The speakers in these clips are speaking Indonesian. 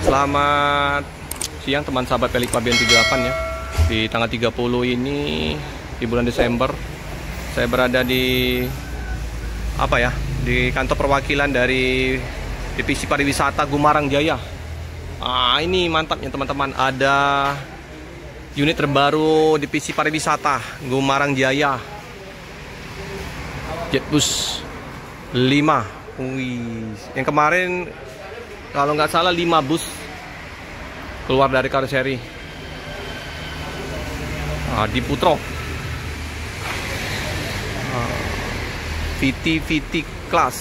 Selamat siang teman sahabat Pelik Pabian 78 ya. Di tanggal 30 ini di bulan Desember saya berada di di kantor perwakilan dari Divisi Pariwisata Gumarang Jaya. Ini mantapnya teman-teman, ada unit terbaru Divisi Pariwisata Gumarang Jaya, Jetbus 5. Wih, yang kemarin kalau nggak salah 5 bus keluar dari karoseri di Putro. VT Class.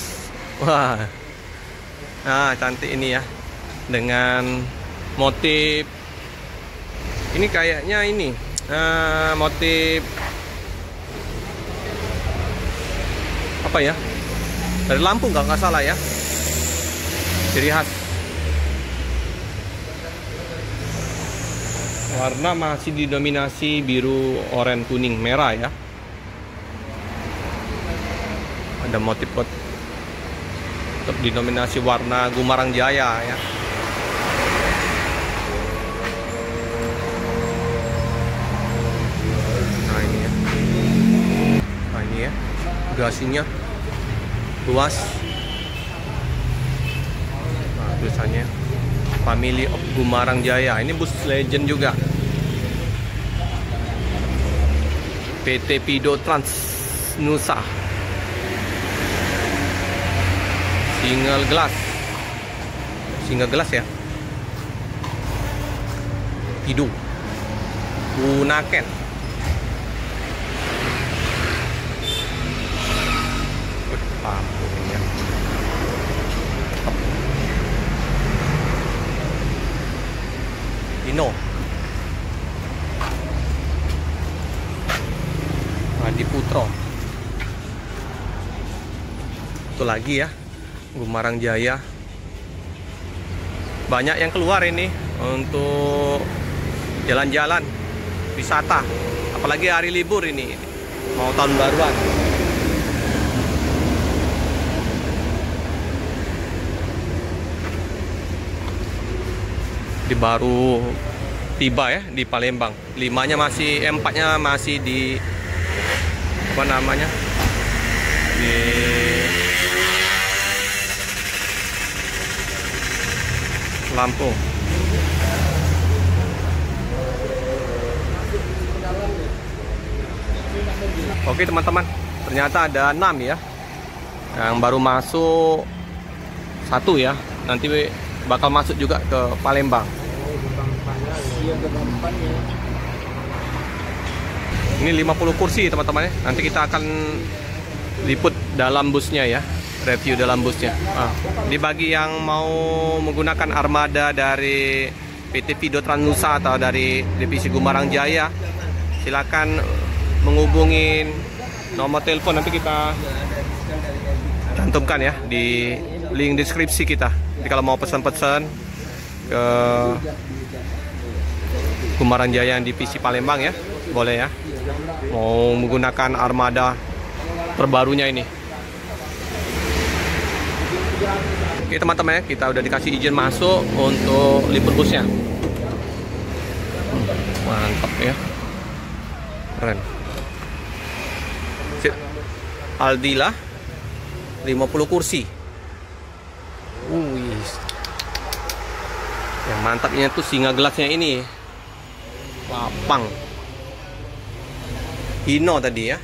Wah, cantik ini ya, dengan motif ini kayaknya ini motif apa ya, dari Lampung nggak salah ya, ciri khas. Warna masih didominasi biru, oranye, kuning, merah ya. Ada motif tetap didominasi warna Gumarang Jaya ya. Nah ini ya, bagasinya luas. Nah, tulisannya Family of Gumarang Jaya. Ini bus legend juga, PT Pido Trans Nusa. Single glass ya, Pido Bunaken. Ya. Dino Adi Putro. Itu lagi ya, Gumarang Jaya. Banyak yang keluar ini untuk jalan-jalan wisata, apalagi hari libur ini, mau tahun baruan. Di baru tiba ya di Palembang. 4-nya masih di di Lampung. Oke teman-teman, ternyata ada 6 ya yang baru masuk, 1 ya, nanti bakal masuk juga ke Palembang. Ini 50 kursi teman-teman ya. Nanti kita akan liput dalam busnya ya, review dalam busnya. Di bagi yang mau menggunakan armada dari PT Pido Trans Nusa atau dari Divisi Gumarang Jaya, silakan menghubungin nomor telepon, nanti kita cantumkan ya di link deskripsi kita. Jadi kalau mau pesan-pesan ke Gumarang Jaya Divisi Palembang ya, boleh ya. Mau menggunakan armada terbarunya ini. Oke teman-teman ya, kita udah dikasih izin masuk untuk liput busnya. Mantap ya, keren. Aldila 50 kursi. Yang mantapnya tuh singa gelasnya ini, lapang. Hino tadi ya,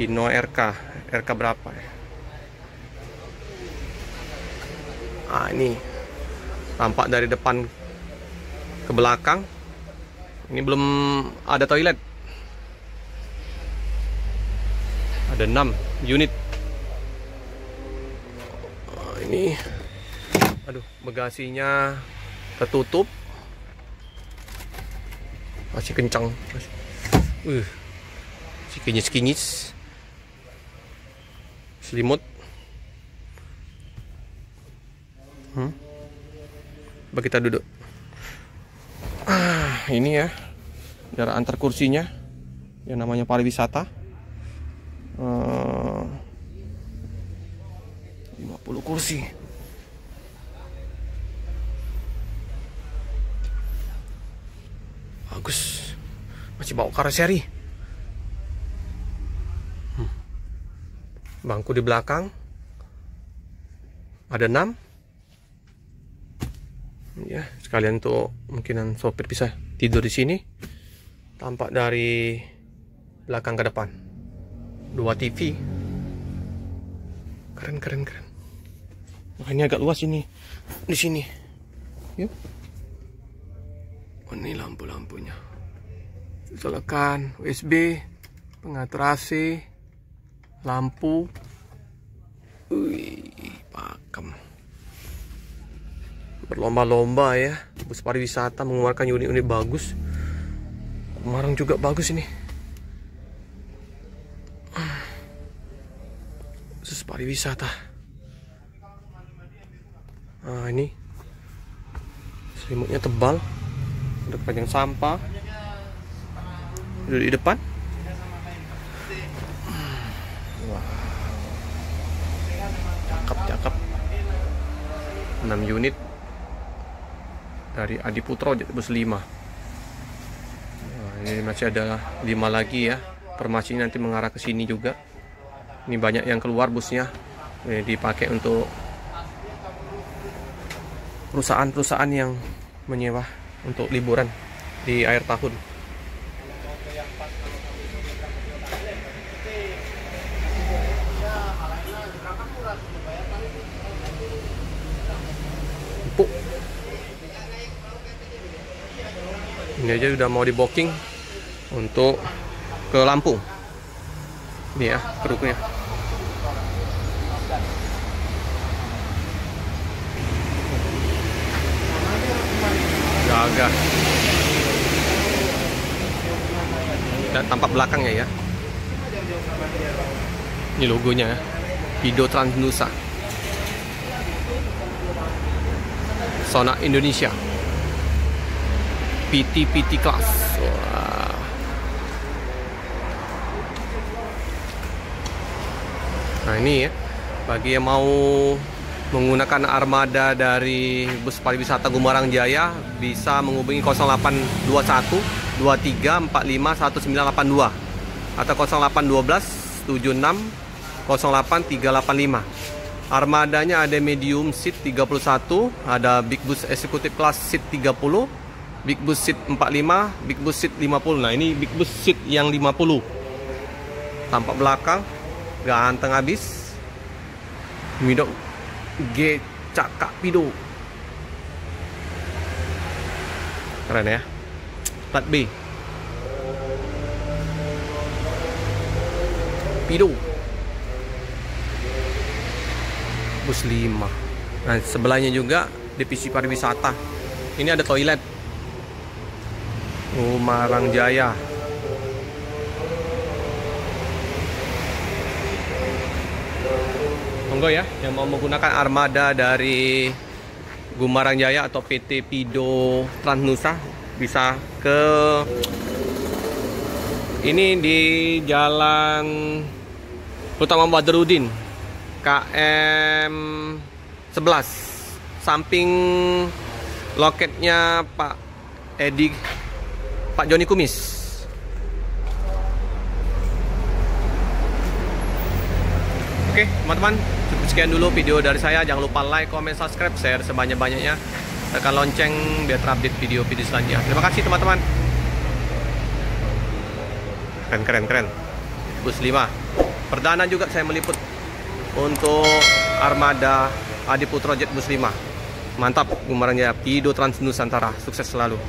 Hino RK berapa ya? Ini tampak dari depan ke belakang. Ini belum ada toilet. Ada 6 unit. Ini bagasinya tertutup, masih kencang, masih kinyis selimut. Coba kita duduk. Ini ya jarak antar kursinya, yang namanya pariwisata. 50 kursi. bagus. Masih bawa karoseri. Bangku di belakang ada 6. Ya, sekalian tuh mungkinan sopir bisa tidur di sini. Tampak dari belakang ke depan. 2 TV. Keren. Wah, ini agak luas ini. Di sini. Yuk. Oh, ini lampu-lampunya. Colokan USB, pengatur AC, lampu. Wih, pakem. Berlomba-lomba ya. Bus pariwisata mengeluarkan unit-unit bagus. Semarang juga bagus ini. Bus pariwisata. Nah, ini selimutnya tebal. Untuk panjang sampah. Duduk di depan. Wah. Cakep. 6 unit dari Adiputro Jet Bus 5. Nah, ini masih ada 5 lagi ya. Informasi nanti mengarah ke sini juga. Ini banyak yang keluar busnya. Ini dipakai untuk perusahaan-perusahaan yang menyewa untuk liburan di akhir tahun. Empuk. Ini aja udah mau di booking untuk ke Lampung. Ini ya keruknya. Gagah. Dan tampak belakangnya ya. Ini logonya ya. Pido Transnusa. Sona Indonesia. PT Class. Wah. Nah, ini ya. Bagi yang mau menggunakan armada dari bus pariwisata Gumarang Jaya bisa menghubungi 0821 23 45 1982 atau 0812 76 08 385. Armadanya ada medium seat 31, ada big bus eksekutif kelas seat 30, big bus seat 45, big bus seat 50. Nah, ini big bus seat yang 50. Tampak belakang ganteng habis. Midok G Cakak Pido. Keren ya. Plat B Pido Bus 5. Nah, sebelahnya juga divisi pariwisata. Ini ada toilet. Gumarang Jaya. Monggo ya, yang mau menggunakan armada dari Gumarang Jaya atau PT Pido Transnusa bisa ke ini di Jalan Utama Badrudin KM 11 samping loketnya Pak Joni Kumis. Oke teman-teman, cukup sekian dulu video dari saya. Jangan lupa like, comment, subscribe, share sebanyak-banyaknya. Tekan lonceng biar terupdate video-video selanjutnya. Terima kasih teman-teman. Keren. Bus 5. Perdana juga saya meliput untuk armada Adiputro Jet Bus 5. Mantap, Gumarang Jaya, Pido Trans Nusantara. Sukses selalu.